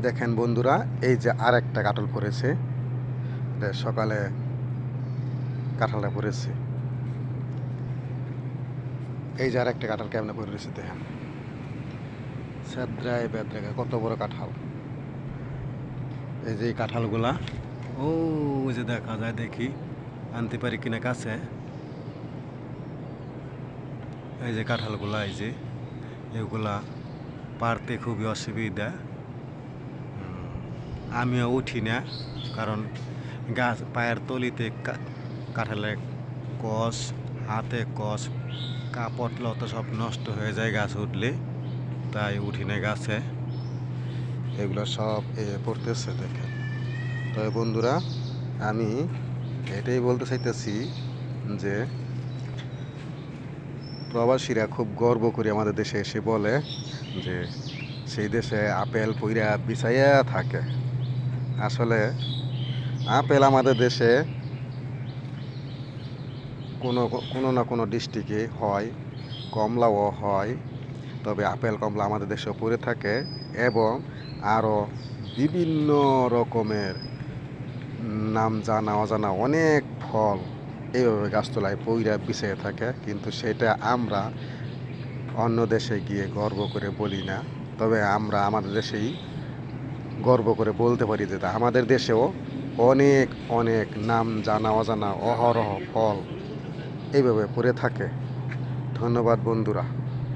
দেখেন বন্ধুরা, এই যে আর একটা কাঁঠাল পড়েছে। সকালে কাঁঠালটা পড়েছে। এই যে আর একটা কাঁঠাল কেমনে পড়ে রয়েছে দেখেন, স্যাদ্রায় বেদ্রায় কত বড় কাঁঠাল। এই যে এই কাঁঠালগুলা, ও ওই যে দেখা যায়, দেখি আনতে পারি কিনা কাছে। এই যে কাঁঠালগুলা, এই যে এগুলা পারতে খুবই অসুবিধা। আমিও উঠি না, কারণ গাছ পায়ের তলিতে কাঁঠালের কষ, হাতে কষ, কাপড় লতা সব নষ্ট হয়ে যায় গাছ উঠলে, তাই উঠি না গাছে। এগুলো সব পড়তেছে দেখেন। তবে বন্ধুরা, আমি এটাই বলতে চাইতেছি যে প্রবাসীরা খুব গর্ব করে আমাদের দেশে এসে বলে যে সেই দেশে আপেল পইরা বিছাইয়া থাকে। আসলে আপেল আমাদের দেশে কোনো কোনো না কোনো ডিস্ট্রিক্টে হয়, কমলাও হয়। তবে আপেল কমলা আমাদের দেশে পড়ে থাকে, এবং আরও বিভিন্ন রকমের নাম জানা অজানা অনেক ফল এইভাবে গাছতলায় পইরা বিছিয়ে থাকে। কিন্তু সেটা আমরা অন্য দেশে গিয়ে গর্ব করে বলি না। তবে আমরা আমাদের দেশেই গর্ব করে বলতে পারি যে আমাদের দেশেও অনেক অনেক নাম জানা অজানা অহরহ ফল এইভাবে পড়ে থাকে। ধন্যবাদ বন্ধুরা।